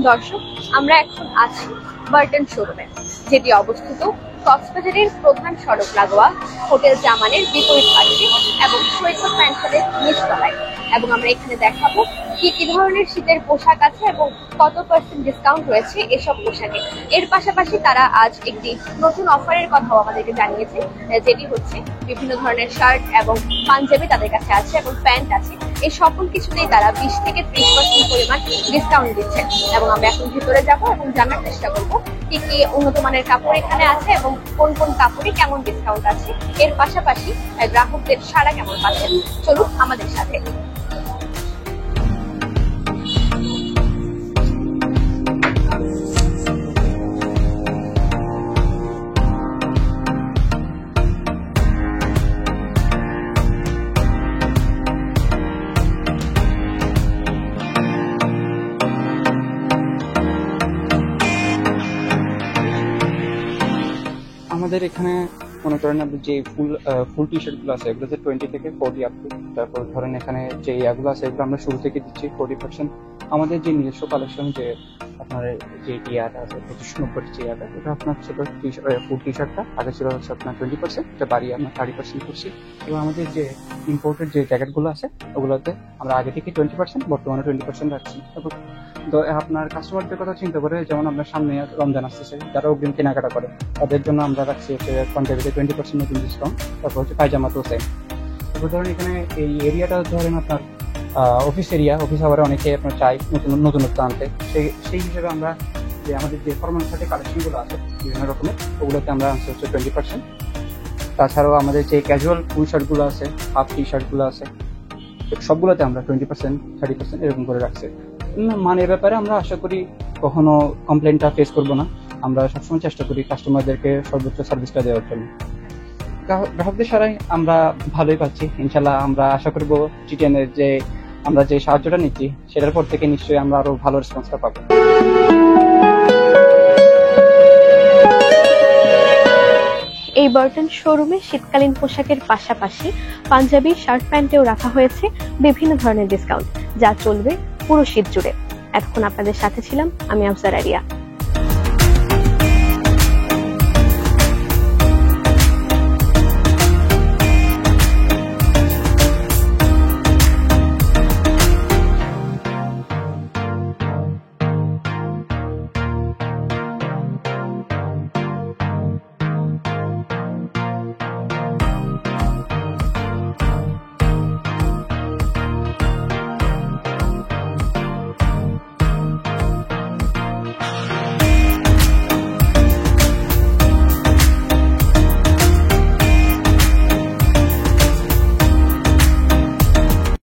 দর্শক, আমরা এখন আছি বার্টন শোরুমে, যেটি অবস্থিত কক্সবাজারের প্রধান সড়ক লাগোয়া হোটেল জামানের বিপরীত পাশে এবং সৈকত প্যান্টশপের নিচতলায়। এবং আমরা এখানে দেখাবো কি কি ধরনের শীতের পোশাক আছে এবং কত % ডিসকাউন্ট রয়েছে এসব পোশাকে। এর পাশাপাশি তারা আজ একটি নতুন অফারের কথাও আমাদেরকে জানিয়েছে, যেটি হচ্ছে বিভিন্ন ধরনের শার্ট এবং পাঞ্জাবি তাদের কাছে আছে এবং প্যান্ট আছে। এই সকল কিছুতেই তারা 20 থেকে 30% পরিমাণ ডিসকাউন্ট দিচ্ছে। এবং আমরা এখন ভিতরে যাব এবং জানার চেষ্টা করবো কি কি উন্নত মানের কাপড় এখানে আছে এবং কোন কোন কাপড়ে কেমন ডিসকাউন্ট আছে, এর পাশাপাশি গ্রাহকদের সাড়া কেমন পাচ্ছেন। চলুন আমাদের সাথে। আমাদের এখানে মনে করেন আপনি যে ফুল টি শার্ট গুলো আছে এগুলোতে 20 থেকে 40 আপ টু। তারপর ধরেন এখানে যে ইয়াগুলো আছে এগুলো আমরা শুরু থেকে দিচ্ছি 40%। আমাদের যে নিজস্ব কালেকশন যে আপনার যে ইয়াটা আছে 2590 যে ইয়াটা, এটা আপনার ছোট ফুল টি শার্টটা আগে ছিল হচ্ছে আপনার 20%, এটা বাড়িয়ে আমরা 30% করছি। এবং আমাদের যে ইম্পোর্টেড যে জ্যাকেট গুলো আছে ওগুলোতে আমরা আগে থেকে 20%, বর্তমানে 20% রাখছি। তারপর আপনার কাস্টমারদের কথা চিন্তা করে, যেমন আপনার সামনে রমজান আসতেছে, যারা অগ্রিম কেনাকাটা করে তাদের জন্য আমরা রাখছি হচ্ছে পাঞ্জাবিতে 20% নতুন ডিসকাউন্ট। তারপর হচ্ছে পায়জামাতেও সেম। তারপর ধরেন এখানে এই এরিয়াটা ধরেন আপনার অফিস এরিয়া, অফিস আওয়ারে অনেকে আপনার চাই নতুনত্ব আনতে, সেই হিসেবে আমরা যে আমাদের যে ফরমাল শার্টের কালেকশনগুলো আছে বিভিন্ন রকমের, ওগুলোতে আমরা আনছি হচ্ছে 20%। তাছাড়াও আমাদের যে ক্যাজুয়াল ফুল শার্টগুলো আছে, হাফ টি শার্টগুলো আছে, সবগুলোতে আমরা 20%, 30% এরকম করে রাখছি। মানের ব্যাপারে আমরা আশা করি কখনো কমপ্লেনটা ফেস করবো না। আমরা সবসময় চেষ্টা করি কাস্টমারদেরকে সর্বোচ্চ সার্ভিসটা দেওয়ার জন্য। গ্রাহকদের সারাই আমরা ভালোই পাচ্ছি ইনশাল্লাহ। আমরা আশা করবো টিটেনের যে আমরা যে সাহায্যটা নিচ্ছি সেটার পর থেকে নিশ্চয়ই আমরা আরো ভালো রেসপন্সটা পাবো। এই বার্টন শোরুমে শীতকালীন পোশাকের পাশাপাশি পাঞ্জাবি, শার্ট, প্যান্টেও রাখা হয়েছে বিভিন্ন ধরনের ডিসকাউন্ট, যা চলবে পুরো শীত জুড়ে। এতক্ষণ আপনাদের সাথে ছিলাম আমি আফজার আরিয়া।